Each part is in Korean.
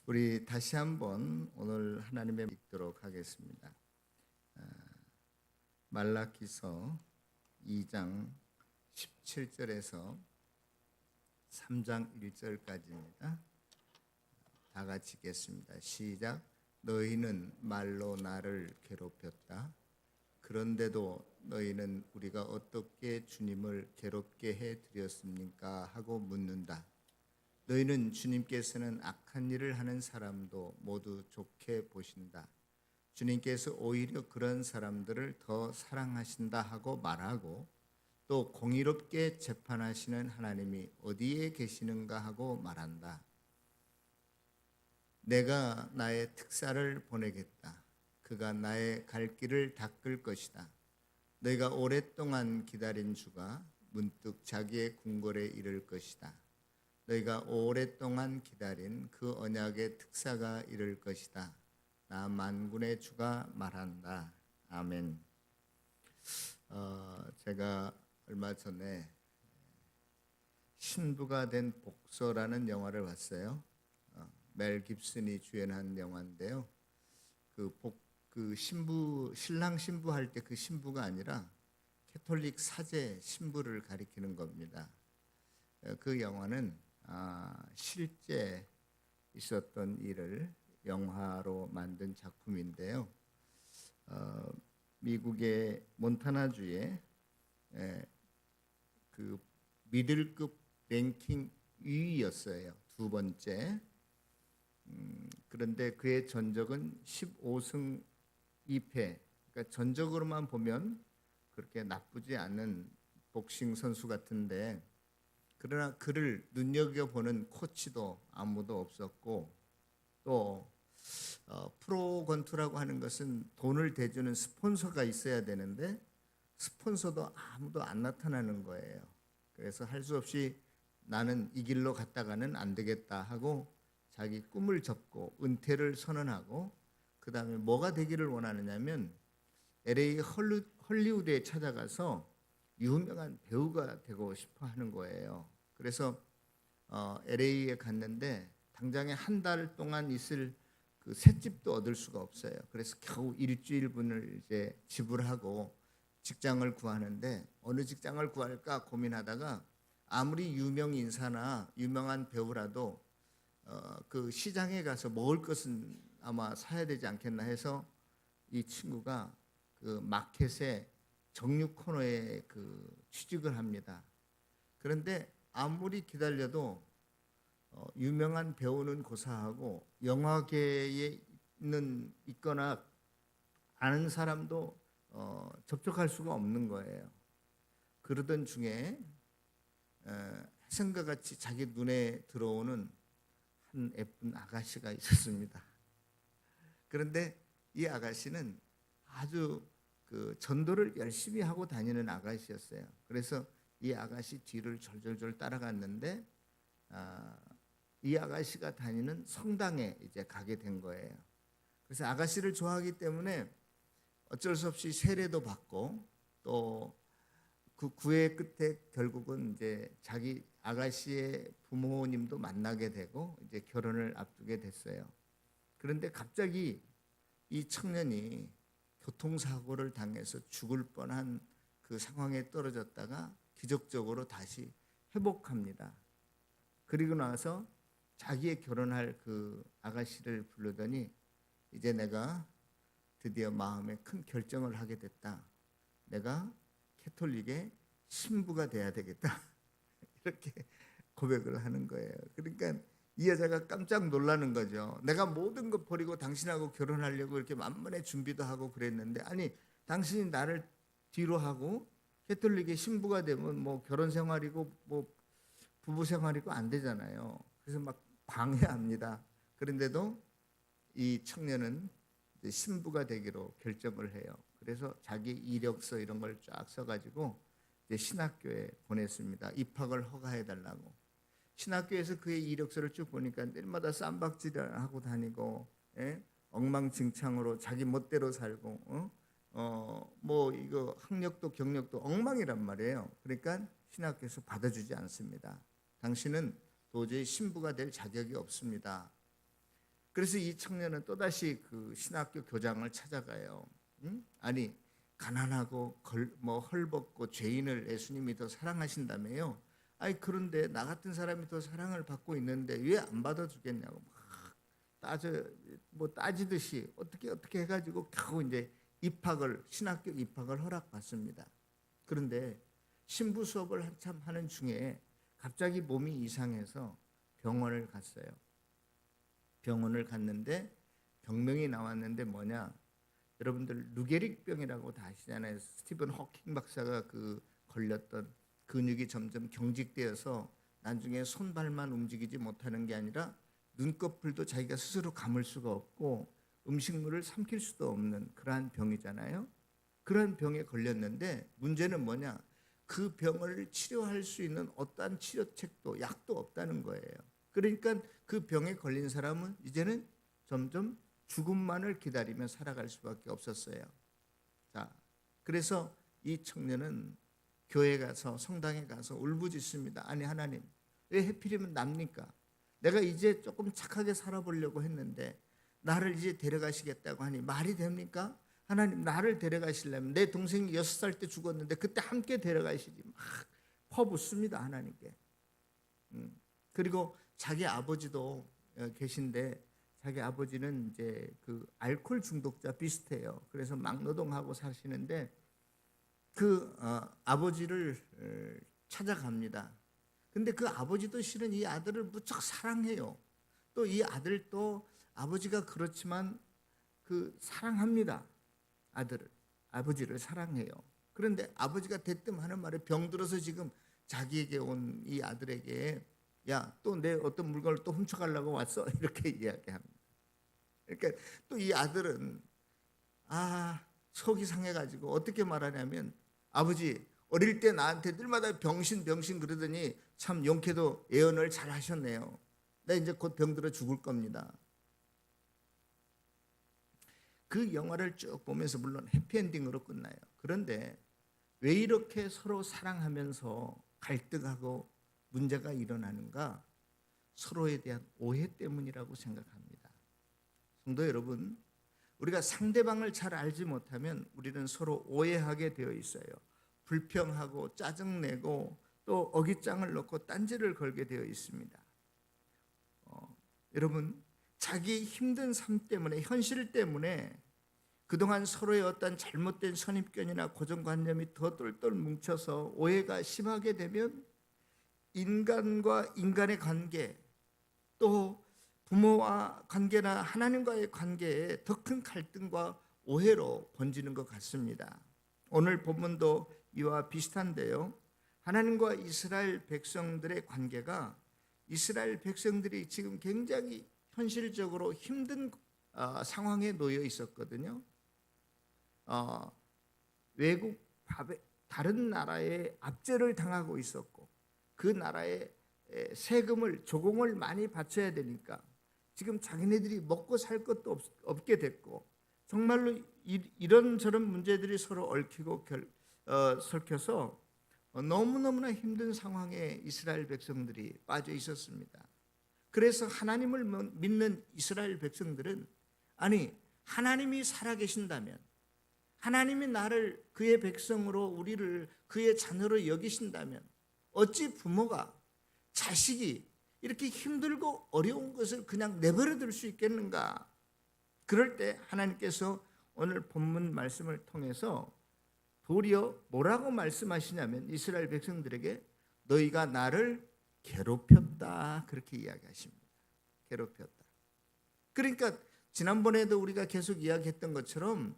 우리 다시 한번 오늘 하나님의 읽도록 하겠습니다. 말라기서 2장 17절에서 3장 1절까지입니다. 다 같이 읽겠습니다. 시작. 너희는 말로 나를 괴롭혔다. 그런데도 너희는 우리가 어떻게 주님을 괴롭게 해드렸습니까? 하고 묻는다. 너희는 주님께서는 악한 일을 하는 사람도 모두 좋게 보신다. 주님께서 오히려 그런 사람들을 더 사랑하신다 하고 말하고, 또 공의롭게 재판하시는 하나님이 어디에 계시는가 하고 말한다. 내가 나의 특사를 보내겠다. 그가 나의 갈 길을 닦을 것이다. 너희가 오랫동안 기다린 주가 문득 자기의 궁궐에 이를 것이다. 너희가 오랫동안 기다린 그 언약의 특사가 이를 것이다. 나 만군의 주가 말한다. 아멘. 제가 얼마 전에 신부가 된 복서라는 영화를 봤어요. 멜 깁슨이 주연한 영화인데요. 신랑 신부 할 때 그 신부가 아니라 캐톨릭 사제 신부를 가리키는 겁니다. 그 영화는 실제 있었던 일을 영화로 만든 작품인데요. 미국의 몬타나주에 그 미들급 랭킹 2위였어요. 두 번째. 그런데 그의 전적은 15승 2패. 그러니까 전적으로만 보면 그렇게 나쁘지 않은 복싱 선수 같은데, 그러나 그를 눈여겨보는 코치도 아무도 없었고, 또 프로건투라고 하는 것은 돈을 대주는 스폰서가 있어야 되는데 스폰서도 아무도 안 나타나는 거예요. 그래서 할 수 없이 나는 이 길로 갔다가는 안 되겠다 하고 자기 꿈을 접고 은퇴를 선언하고, 그 다음에 뭐가 되기를 원하느냐면 LA 헐리우드에 찾아가서 유명한 배우가 되고 싶어 하는 거예요. 그래서 LA에 갔는데 당장에 한 달 동안 있을 그 셋집도 얻을 수가 없어요. 그래서 겨우 일주일분을 이제 지불하고 직장을 구하는데, 어느 직장을 구할까 고민하다가 아무리 유명 인사나 유명한 배우라도 그 시장에 가서 먹을 것은 아마 사야 되지 않겠나 해서 이 친구가 그 마켓에 정육 코너에 그 취직을 합니다. 그런데 아무리 기다려도 유명한 배우는 고사하고 영화계에 있거나 아는 사람도 접촉할 수가 없는 거예요. 그러던 중에 해성과 같이 자기 눈에 들어오는 한 예쁜 아가씨가 있었습니다. 그런데 이 아가씨는 아주 그 전도를 열심히 하고 다니는 아가씨였어요. 그래서 이 아가씨 뒤를 졸졸졸 따라갔는데 이 아가씨가 다니는 성당에 이제 가게 된 거예요. 그래서 아가씨를 좋아하기 때문에 어쩔 수 없이 세례도 받고, 또 그 구애 끝에 결국은 이제 자기 아가씨의 부모님도 만나게 되고 이제 결혼을 앞두게 됐어요. 그런데 갑자기 이 청년이 교통사고를 당해서 죽을 뻔한 그 상황에 떨어졌다가 기적적으로 다시 회복합니다. 그리고 나서 자기의 결혼할 그 아가씨를 부르더니, 이제 내가 드디어 마음에 큰 결정을 하게 됐다. 내가 캐톨릭의 신부가 돼야 되겠다. 이렇게 고백을 하는 거예요. 그러니까 이 여자가 깜짝 놀라는 거죠. 내가 모든 것 버리고 당신하고 결혼하려고 이렇게 만번에 준비도 하고 그랬는데, 아니 당신이 나를 뒤로 하고 캐톨릭의 신부가 되면 뭐 결혼 생활이고 뭐 부부 생활이고 안 되잖아요. 그래서 막 방해합니다. 그런데도 이 청년은 이제 신부가 되기로 결정을 해요. 그래서 자기 이력서 이런 걸 쫙 써가지고 이제 신학교에 보냈습니다. 입학을 허가해 달라고. 신학교에서 그의 이력서를 쭉 보니까 날마다 쌈박질하고 다니고, 엉망진창으로 자기 멋대로 살고, 뭐 이거 학력도 경력도 엉망이란 말이에요. 그러니까 신학교에서 받아주지 않습니다. 당신은 도저히 신부가 될 자격이 없습니다. 그래서 이 청년은 또다시 그 신학교 교장을 찾아가요. 응? 아니 가난하고 헐벗고 죄인을 예수님이 더 사랑하신다며요. 아니 그런데 나 같은 사람이 더 사랑을 받고 있는데 왜 안 받아주겠냐고 막 따지듯이 어떻게 해가지고 겨우 이제 신학교 입학을 허락받습니다. 그런데 신부 수업을 한참 하는 중에 갑자기 몸이 이상해서 병원을 갔어요. 병원을 갔는데 병명이 나왔는데 뭐냐? 여러분들 루게릭병이라고 다 아시잖아요. 스티븐 호킹 박사가 그 걸렸던 근육이 점점 경직되어서 나중에 손발만 움직이지 못하는 게 아니라 눈꺼풀도 자기가 스스로 감을 수가 없고 음식물을 삼킬 수도 없는 그러한 병이잖아요. 그러한 병에 걸렸는데 문제는 뭐냐? 그 병을 치료할 수 있는 어떠한 치료책도 약도 없다는 거예요. 그러니까 그 병에 걸린 사람은 이제는 점점 죽음만을 기다리며 살아갈 수밖에 없었어요. 자, 그래서 이 청년은 교회에 가서 성당에 가서 울부짖습니다. 아니 하나님, 왜 하필이면 납니까? 내가 이제 조금 착하게 살아보려고 했는데 나를 이제 데려가시겠다고 하니 말이 됩니까? 하나님, 나를 데려가시려면 내 동생이 6살 때 죽었는데 그때 함께 데려가시지. 막 퍼붓습니다 하나님께. 그리고 자기 아버지도 계신데 자기 아버지는 이제 그 알코올 중독자 비슷해요. 그래서 막노동하고 사시는데 그 아버지를 찾아갑니다. 근데 그 아버지도 실은 이 아들을 무척 사랑해요. 또 이 아들도 아버지가 그렇지만 그 사랑합니다. 아버지를 사랑해요. 그런데 아버지가 대뜸 하는 말에 병들어서 지금 자기에게 온 이 아들에게 야, 또 내 어떤 물건을 또 훔쳐가려고 왔어? 이렇게 이야기합니다. 그러니까 또 이 아들은 속이 상해가지고 어떻게 말하냐면 아버지 어릴 때 나한테 늘마다 병신 그러더니 참 용케도 예언을 잘 하셨네요. 나 이제 곧 병들어 죽을 겁니다. 그 영화를 쭉 보면서 물론 해피엔딩으로 끝나요. 그런데 왜 이렇게 서로 사랑하면서 갈등하고 문제가 일어나는가? 서로에 대한 오해 때문이라고 생각합니다. 성도 여러분, 우리가 상대방을 잘 알지 못하면 우리는 서로 오해하게 되어 있어요. 불평하고 짜증내고 또 어깃장을 놓고 딴지를 걸게 되어 있습니다. 여러분, 자기 힘든 삶 때문에 현실 때문에 그동안 서로의 어떤 잘못된 선입견이나 고정관념이 더 똘똘 뭉쳐서 오해가 심하게 되면 인간과 인간의 관계 또 부모와 관계나 하나님과의 관계에 더 큰 갈등과 오해로 번지는 것 같습니다. 오늘 본문도 이와 비슷한데요. 하나님과 이스라엘 백성들의 관계가 이스라엘 백성들이 지금 굉장히 현실적으로 힘든 상황에 놓여 있었거든요. 외국 다른 나라에 압제를 당하고 있었고 그 나라에 세금을 조공을 많이 바쳐야 되니까 지금 자기네들이 먹고 살 것도 없게 됐고 정말로 이런저런 문제들이 서로 얽히고 설켜서 너무너무나 힘든 상황에 이스라엘 백성들이 빠져 있었습니다. 그래서 하나님을 믿는 이스라엘 백성들은 아니 하나님이 살아계신다면 하나님이 나를 그의 백성으로 우리를 그의 자녀로 여기신다면 어찌 부모가 자식이 이렇게 힘들고 어려운 것을 그냥 내버려 둘 수 있겠는가? 그럴 때 하나님께서 오늘 본문 말씀을 통해서 도리어 뭐라고 말씀하시냐면 이스라엘 백성들에게 너희가 나를 괴롭혔다 그렇게 이야기하십니다. 괴롭혔다. 그러니까 지난번에도 우리가 계속 이야기했던 것처럼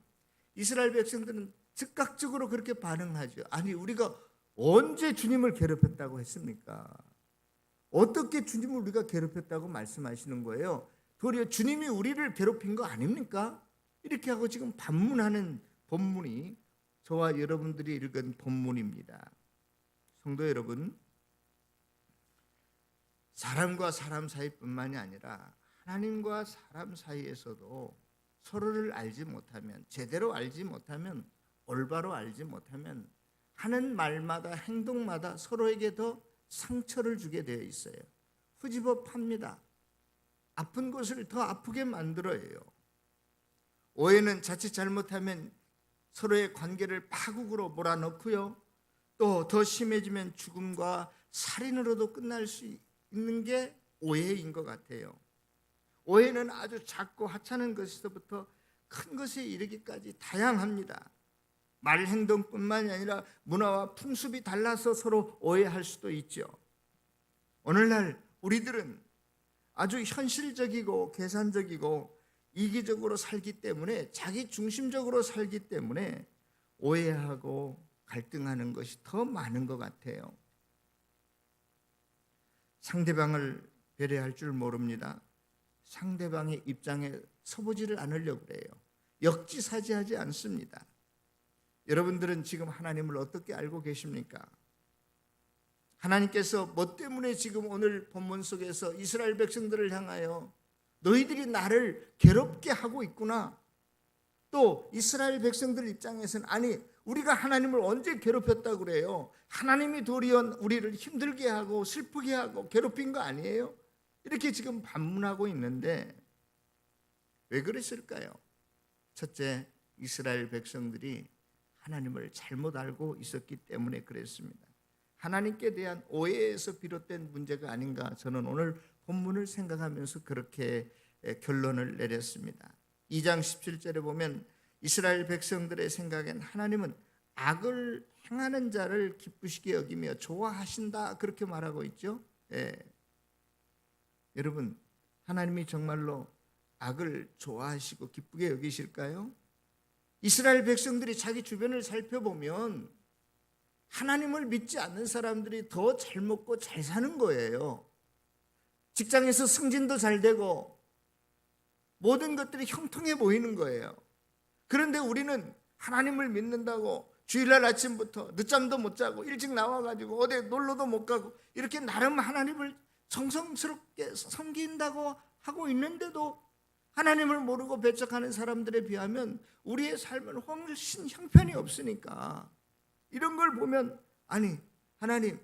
이스라엘 백성들은 즉각적으로 그렇게 반응하죠. 아니 우리가 언제 주님을 괴롭혔다고 했습니까? 어떻게 주님을 우리가 괴롭혔다고 말씀하시는 거예요? 도리어 주님이 우리를 괴롭힌 거 아닙니까? 이렇게 하고 지금 반문하는 본문이 저와 여러분들이 읽은 본문입니다. 성도 여러분, 사람과 사람 사이뿐만이 아니라 하나님과 사람 사이에서도 서로를 알지 못하면, 제대로 알지 못하면, 올바로 알지 못하면 하는 말마다 행동마다 서로에게 더 상처를 주게 되어 있어요. 후집어 팝니다. 아픈 곳을 더 아프게 만들어요. 오해는 자칫 잘못하면 서로의 관계를 파국으로 몰아넣고요. 또 더 심해지면 죽음과 살인으로도 끝날 수 있는 게 오해인 것 같아요. 오해는 아주 작고 하찮은 것에서부터 큰 것에 이르기까지 다양합니다. 말 행동뿐만이 아니라 문화와 풍습이 달라서 서로 오해할 수도 있죠. 오늘날 우리들은 아주 현실적이고 계산적이고 이기적으로 살기 때문에, 자기 중심적으로 살기 때문에 오해하고 갈등하는 것이 더 많은 것 같아요. 상대방을 배려할 줄 모릅니다. 상대방의 입장에 서보지를 않으려고 그래요. 역지사지하지 않습니다. 여러분들은 지금 하나님을 어떻게 알고 계십니까? 하나님께서 뭐 때문에 지금 오늘 본문 속에서 이스라엘 백성들을 향하여 너희들이 나를 괴롭게 하고 있구나, 또 이스라엘 백성들 입장에서는 아니 우리가 하나님을 언제 괴롭혔다고 그래요? 하나님이 도리어 우리를 힘들게 하고 슬프게 하고 괴롭힌 거 아니에요? 이렇게 지금 반문하고 있는데 왜 그랬을까요? 첫째, 이스라엘 백성들이 하나님을 잘못 알고 있었기 때문에 그랬습니다. 하나님께 대한 오해에서 비롯된 문제가 아닌가, 저는 오늘 본문을 생각하면서 그렇게 결론을 내렸습니다. 2장 17절에 보면 이스라엘 백성들의 생각엔 하나님은 악을 행하는 자를 기쁘시게 여기며 좋아하신다, 그렇게 말하고 있죠. 여러분, 하나님이 정말로 악을 좋아하시고 기쁘게 여기실까요? 이스라엘 백성들이 자기 주변을 살펴보면 하나님을 믿지 않는 사람들이 더 잘 먹고 잘 사는 거예요. 직장에서 승진도 잘 되고 모든 것들이 형통해 보이는 거예요. 그런데 우리는 하나님을 믿는다고 주일날 아침부터 늦잠도 못 자고 일찍 나와가지고 어디 놀러도 못 가고 이렇게 나름 하나님을 정성스럽게 섬긴다고 하고 있는데도 하나님을 모르고 배척하는 사람들에 비하면 우리의 삶은 훨씬 형편이 없으니까, 이런 걸 보면 아니 하나님,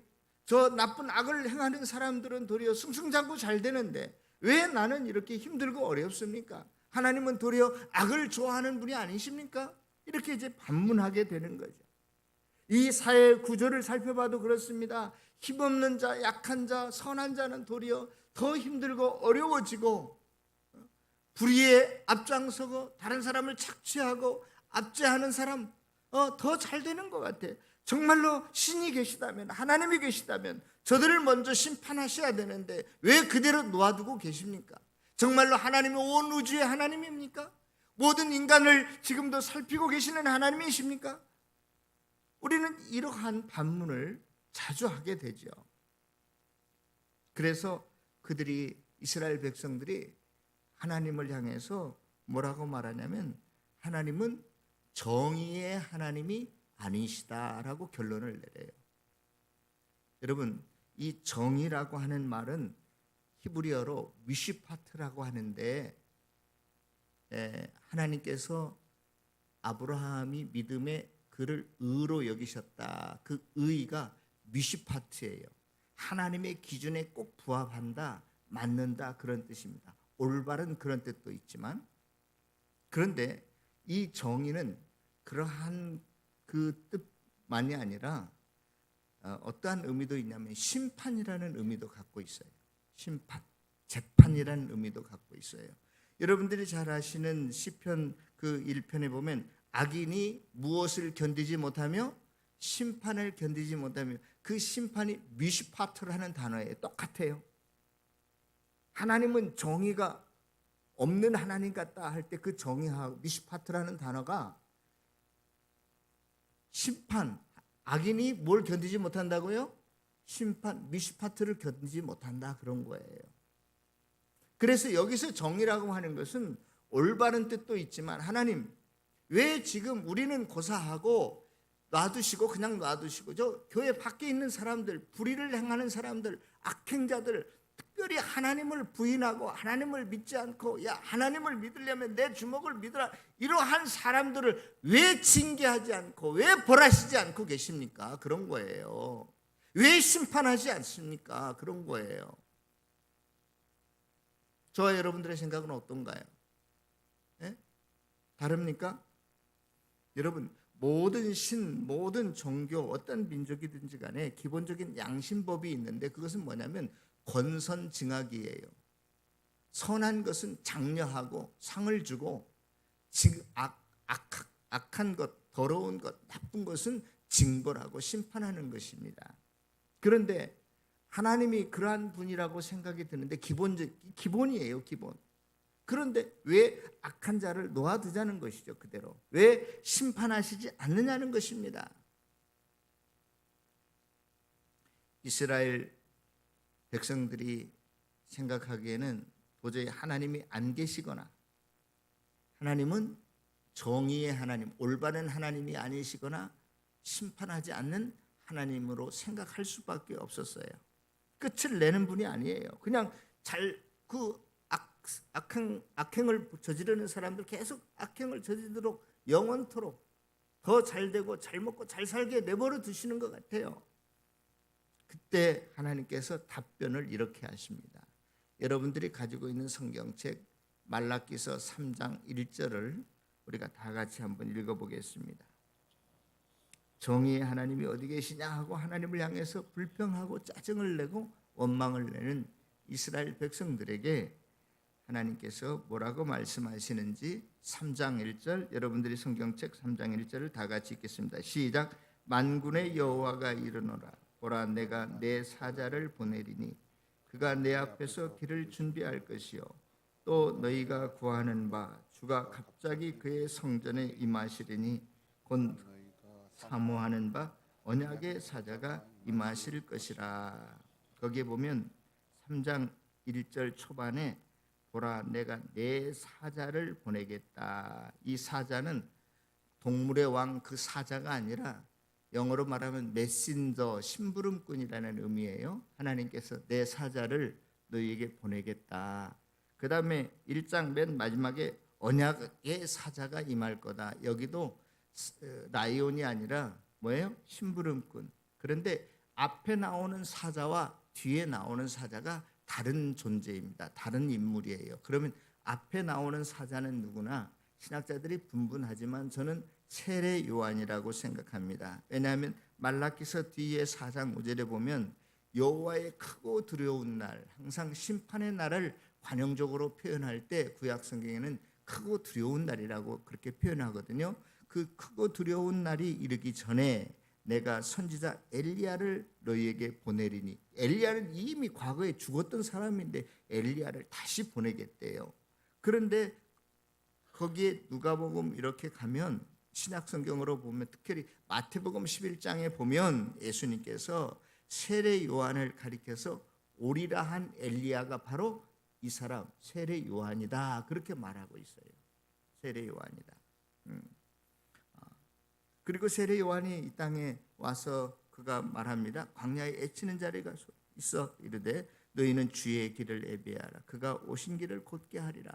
저 나쁜 악을 행하는 사람들은 도리어 승승장구 잘 되는데 왜 나는 이렇게 힘들고 어렵습니까? 하나님은 도리어 악을 좋아하는 분이 아니십니까? 이렇게 이제 반문하게 되는 거죠. 이 사회 구조를 살펴봐도 그렇습니다. 힘없는 자, 약한 자, 선한 자는 도리어 더 힘들고 어려워지고 불의에 앞장서고 다른 사람을 착취하고 압제하는 사람 더 잘 되는 것 같아. 정말로 신이 계시다면, 하나님이 계시다면 저들을 먼저 심판하셔야 되는데 왜 그대로 놓아두고 계십니까? 정말로 하나님이 온 우주의 하나님입니까? 모든 인간을 지금도 살피고 계시는 하나님이십니까? 우리는 이러한 반문을 자주 하게 되죠. 그래서 그들이, 이스라엘 백성들이 하나님을 향해서 뭐라고 말하냐면 하나님은 정의의 하나님이 아니시다라고 결론을 내려요. 여러분, 이 정의라고 하는 말은 히브리어로 미시파트라고 하는데, 하나님께서 아브라함이 믿음에 그를 의로 여기셨다, 그 의가 미시파트예요. 하나님의 기준에 꼭 부합한다, 맞는다, 그런 뜻입니다. 올바른 그런 뜻도 있지만, 그런데 이 정의는 그러한 그 뜻만이 아니라 어떠한 의미도 있냐면 심판이라는 의미도 갖고 있어요. 심판, 재판이라는 의미도 갖고 있어요. 여러분들이 잘 아시는 시편 그 1편에 보면 악인이 무엇을 견디지 못하며 심판을 견디지 못하며, 그 심판이 미시파트라는 단어예요. 똑같아요. 하나님은 정의가 없는 하나님 같다 할 때 그 정의하고 미시파트라는 단어가 심판, 악인이 뭘 견디지 못한다고요? 심판, 미시파트를 견디지 못한다, 그런 거예요. 그래서 여기서 정의라고 하는 것은 올바른 뜻도 있지만, 하나님 왜 지금 우리는 고사하고 놔두시고 그냥 놔두시고 저 교회 밖에 있는 사람들, 불의를 행하는 사람들, 악행자들, 특별히 하나님을 부인하고 하나님을 믿지 않고 야 하나님을 믿으려면 내 주먹을 믿으라, 이러한 사람들을 왜 징계하지 않고 왜 벌하시지 않고 계십니까? 그런 거예요. 왜 심판하지 않습니까? 그런 거예요. 저와 여러분들의 생각은 어떤가요? 예? 다릅니까? 여러분, 모든 종교, 어떤 민족이든지 간에 기본적인 양심법이 있는데 그것은 뭐냐면 권선징악이에요. 선한 것은 장려하고 상을 주고 악한 것, 더러운 것, 나쁜 것은 징벌하고 심판하는 것입니다. 그런데 하나님이 그러한 분이라고 생각이 드는데 기본이에요, 기본. 그런데 왜 악한 자를 놓아두자는 것이죠, 그대로. 왜 심판하시지 않느냐는 것입니다. 이스라엘 백성들이 생각하기에는 도저히 하나님이 안 계시거나 하나님은 정의의 하나님, 올바른 하나님이 아니시거나 심판하지 않는 하나님으로 생각할 수밖에 없었어요. 끝을 내는 분이 아니에요. 그냥 악행을 저지르는 사람들 계속 악행을 저지르도록 영원토록 더 잘되고 잘 먹고 잘 살게 내버려 두시는 것 같아요. 그때 하나님께서 답변을 이렇게 하십니다. 여러분들이 가지고 있는 성경책 말라기서 3장 1절을 우리가 다 같이 한번 읽어보겠습니다. 정의의 하나님이 어디 계시냐 하고 하나님을 향해서 불평하고 짜증을 내고 원망을 내는 이스라엘 백성들에게 하나님께서 뭐라고 말씀하시는지 3장 1절, 여러분들이 성경책 3장 1절을 다 같이 읽겠습니다. 시작. 만군의 여호와가 이르노라. 보라, 내가 내 사자를 보내리니 그가 내 앞에서 길을 준비할 것이요 또 너희가 구하는 바 주가 갑자기 그의 성전에 임하시리니 곧 사모하는 바 언약의 사자가 임하실 것이라. 거기에 보면 3장 1절 초반에 보라, 내가 내 사자를 보내겠다. 이 사자는 동물의 왕 그 사자가 아니라 영어로 말하면 메신저, 심부름꾼이라는 의미예요. 하나님께서 내 사자를 너희에게 보내겠다. 그 다음에 1장 맨 마지막에 언약의 사자가 임할 거다. 여기도 라이온이 아니라 뭐예요? 심부름꾼. 그런데 앞에 나오는 사자와 뒤에 나오는 사자가 다른 존재입니다. 다른 인물이에요. 그러면 앞에 나오는 사자는 누구나 신학자들이 분분하지만 저는 세례 요한이라고 생각합니다. 왜냐하면 말라기서 뒤에 4장 5절에 보면 여호와의 크고 두려운 날, 항상 심판의 날을 관용적으로 표현할 때 구약 성경에는 크고 두려운 날이라고 그렇게 표현하거든요. 그 크고 두려운 날이 이르기 전에 내가 선지자 엘리야를 너희에게 보내리니, 엘리야는 이미 과거에 죽었던 사람인데 엘리야를 다시 보내겠대요. 그런데 거기에 누가복음 이렇게 가면 신약 성경으로 보면 특별히 마태복음 11장에 보면 예수님께서 세례 요한을 가리켜서 오리라 한 엘리야가 바로 이 사람 세례 요한이다 그렇게 말하고 있어요. 세례 요한이다. 그리고 세례 요한이 이 땅에 와서 그가 말합니다. 광야에 애치는 자리가 있어 이르되 너희는 주의 길을 예비하라. 그가 오신 길을 곧게 하리라.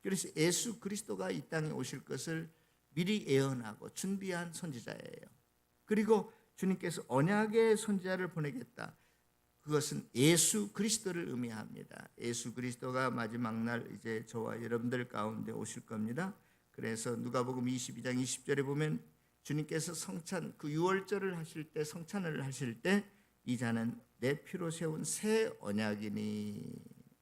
그래서 예수 그리스도가 이 땅에 오실 것을 미리 예언하고 준비한 선지자예요. 그리고 주님께서 언약의 선지자를 보내겠다. 그것은 예수 그리스도를 의미합니다. 예수 그리스도가 마지막 날 이제 저와 여러분들 가운데 오실 겁니다. 그래서 누가복음 22장 20절에 보면 주님께서 성찬 그 유월절을 하실 때 성찬을 하실 때 이 자는 내 피로 세운 새 언약이니,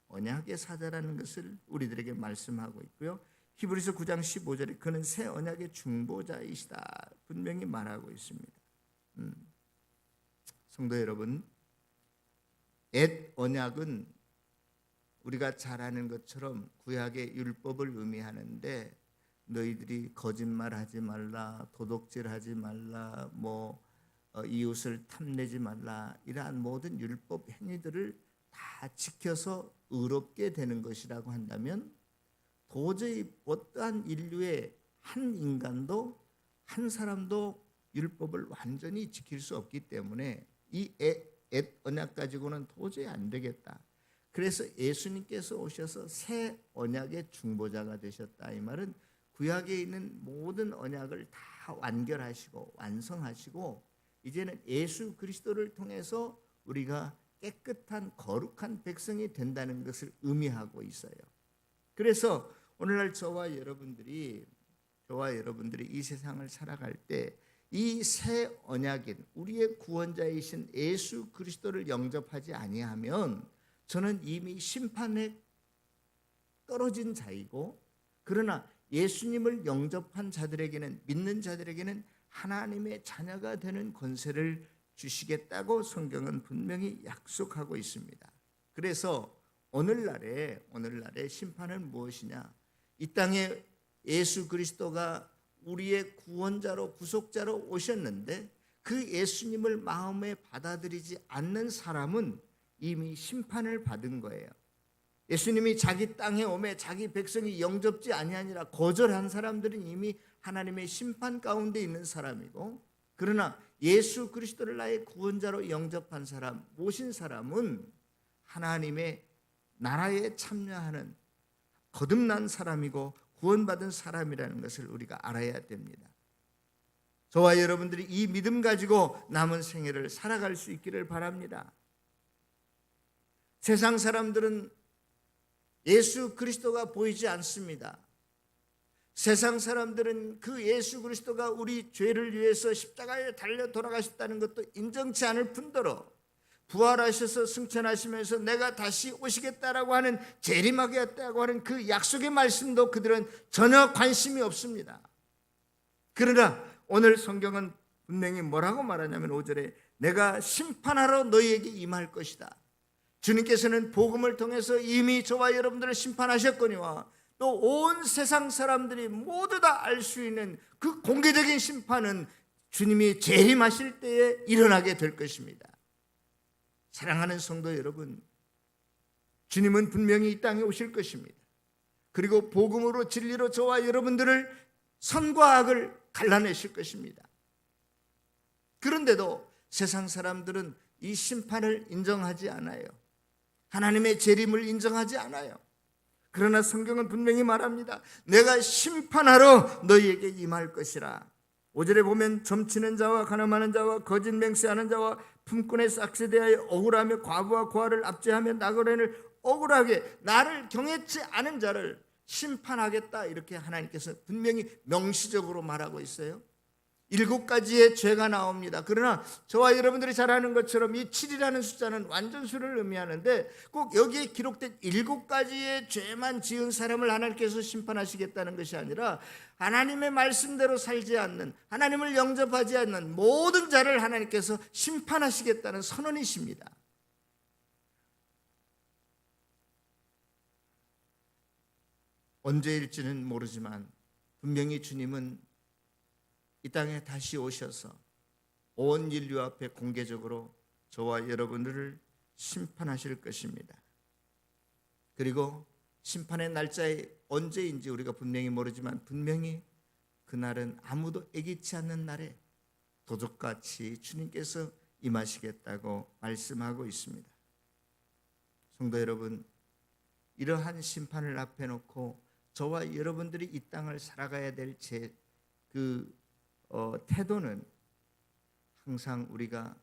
언약의 사자라는 것을 우리들에게 말씀하고 있고요. 히브리서 9장 15절에 그는 새 언약의 중보자이시다 분명히 말하고 있습니다. 성도 여러분, 옛 언약은 우리가 잘 아는 것처럼 구약의 율법을 의미하는데 너희들이 거짓말하지 말라, 도둑질하지 말라, 이웃을 탐내지 말라, 이러한 모든 율법 행위들을 다 지켜서 의롭게 되는 것이라고 한다면 도저히 어떠한 인류의 한 인간도 한 사람도 율법을 완전히 지킬 수 없기 때문에 이 옛 언약 가지고는 도저히 안 되겠다. 그래서 예수님께서 오셔서 새 언약의 중보자가 되셨다. 이 말은 구약에 있는 모든 언약을 다 완결하시고 완성하시고 이제는 예수 그리스도를 통해서 우리가 깨끗한 거룩한 백성이 된다는 것을 의미하고 있어요. 그래서 오늘날 저와 여러분들이 이 세상을 살아갈 때 이 새 언약인 우리의 구원자이신 예수 그리스도를 영접하지 아니하면 저는 이미 심판에 떨어진 자이고, 그러나 예수님을 영접한 자들에게는, 믿는 자들에게는 하나님의 자녀가 되는 권세를 주시겠다고 성경은 분명히 약속하고 있습니다. 그래서 오늘날의 심판은 무엇이냐? 이 땅에 예수 그리스도가 우리의 구원자로 구속자로 오셨는데 그 예수님을 마음에 받아들이지 않는 사람은 이미 심판을 받은 거예요. 예수님이 자기 땅에 오매 자기 백성이 영접지 아니하니라 거절한 사람들은 이미 하나님의 심판 가운데 있는 사람이고, 그러나 예수 그리스도를 나의 구원자로 영접한 사람, 모신 사람은 하나님의 나라에 참여하는 거듭난 사람이고 구원받은 사람이라는 것을 우리가 알아야 됩니다. 저와 여러분들이 이 믿음 가지고 남은 생애를 살아갈 수 있기를 바랍니다. 세상 사람들은 예수 그리스도가 보이지 않습니다. 세상 사람들은 그 예수 그리스도가 우리 죄를 위해서 십자가에 달려 돌아가셨다는 것도 인정치 않을 뿐더러 부활하셔서 승천하시면서 내가 다시 오시겠다라고 하는, 재림하겠다고 하는 그 약속의 말씀도 그들은 전혀 관심이 없습니다. 그러나 오늘 성경은 분명히 뭐라고 말하냐면 5절에 내가 심판하러 너희에게 임할 것이다. 주님께서는 복음을 통해서 이미 저와 여러분들을 심판하셨거니와 또 온 세상 사람들이 모두 다 알 수 있는 그 공개적인 심판은 주님이 재림하실 때에 일어나게 될 것입니다. 사랑하는 성도 여러분, 주님은 분명히 이 땅에 오실 것입니다. 그리고 복음으로 진리로 저와 여러분들을 선과 악을 갈라내실 것입니다. 그런데도 세상 사람들은 이 심판을 인정하지 않아요. 하나님의 재림을 인정하지 않아요. 그러나 성경은 분명히 말합니다. 내가 심판하러 너희에게 임할 것이라. 5절에 보면 점치는 자와 가늠하는 자와 거짓 맹세하는 자와 품꾼의 싹새 대하여 억울하며 과부와 고아를 압제하며 나그네를 억울하게 나를 경외치 않은 자를 심판하겠다, 이렇게 하나님께서 분명히 명시적으로 말하고 있어요. 7가지의 죄가 나옵니다. 그러나 저와 여러분들이 잘 아는 것처럼 이 7이라는 숫자는 완전수를 의미하는데 꼭 여기에 기록된 7가지의 죄만 지은 사람을 하나님께서 심판하시겠다는 것이 아니라 하나님의 말씀대로 살지 않는, 하나님을 영접하지 않는 모든 자를 하나님께서 심판하시겠다는 선언이십니다. 언제일지는 모르지만 분명히 주님은 이 땅에 다시 오셔서 온 인류 앞에 공개적으로 저와 여러분들을 심판하실 것입니다. 그리고 심판의 날짜에 언제인지 우리가 분명히 모르지만 분명히 그날은 아무도 예기치 않는 날에 도적같이 주님께서 임하시겠다고 말씀하고 있습니다. 성도 여러분, 이러한 심판을 앞에 놓고 저와 여러분들이 이 땅을 살아가야 될 태도는 항상 우리가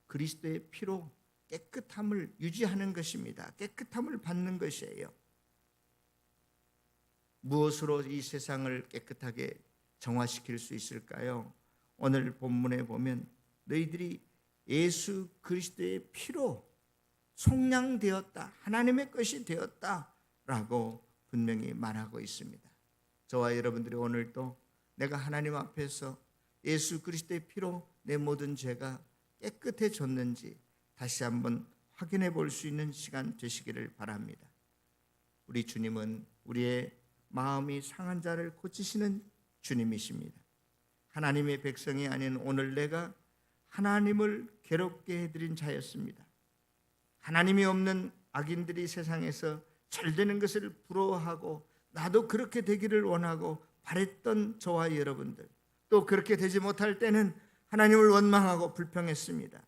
그리스도의 피로 깨끗함을 유지하는 것입니다. 깨끗함을 받는 것이에요. 무엇으로 이 세상을 깨끗하게 정화시킬 수 있을까요? 오늘 본문에 보면 너희들이 예수 그리스도의 피로 속량되었다, 하나님의 것이 되었다라고 분명히 말하고 있습니다. 저와 여러분들이 오늘도 내가 하나님 앞에서 예수 그리스도의 피로 내 모든 죄가 깨끗해졌는지 다시 한번 확인해 볼 수 있는 시간 되시기를 바랍니다. 우리 주님은 우리의 마음이 상한 자를 고치시는 주님이십니다. 하나님의 백성이 아닌 오늘 내가 하나님을 괴롭게 해드린 자였습니다. 하나님이 없는 악인들이 세상에서 잘 되는 것을 부러워하고 나도 그렇게 되기를 원하고 바랬던 저와 여러분들, 또 그렇게 되지 못할 때는 하나님을 원망하고 불평했습니다.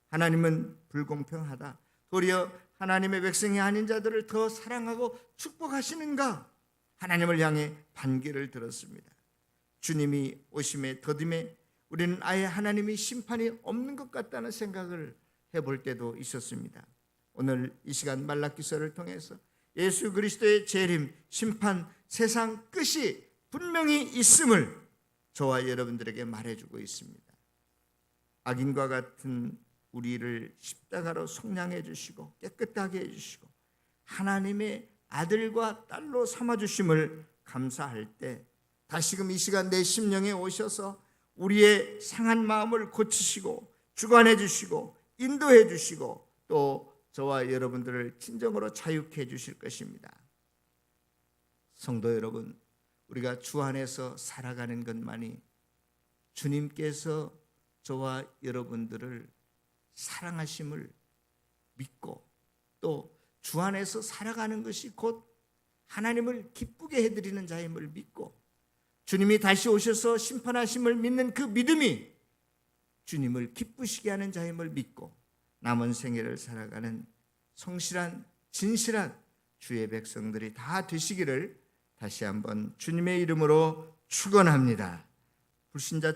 하나님은 불공평하다, 도리어 하나님의 백성이 아닌 자들을 더 사랑하고 축복하시는가, 하나님을 향해 반기를 들었습니다. 주님이 오심에 더듬에 우리는 아예 하나님이 심판이 없는 것 같다는 생각을 해볼 때도 있었습니다. 오늘 이 시간 말라기서를 통해서 예수 그리스도의 재림, 심판, 세상 끝이 분명히 있음을 저와 여러분들에게 말해주고 있습니다. 악인과 같은 우리를 십자가로 속량해 주시고 깨끗하게 해주시고 하나님의 아들과 딸로 삼아주심을 감사할 때 다시금 이 시간 내 심령에 오셔서 우리의 상한 마음을 고치시고 주관해 주시고 인도해 주시고 또 저와 여러분들을 진정으로 자유케 해 주실 것입니다. 성도 여러분, 우리가 주 안에서 살아가는 것만이 주님께서 저와 여러분들을 사랑하심을 믿고 또 주 안에서 살아가는 것이 곧 하나님을 기쁘게 해드리는 자임을 믿고 주님이 다시 오셔서 심판하심을 믿는 그 믿음이 주님을 기쁘시게 하는 자임을 믿고 남은 생애를 살아가는 성실한 진실한 주의 백성들이 다 되시기를 다시 한번 주님의 이름으로 축원합니다. 불신자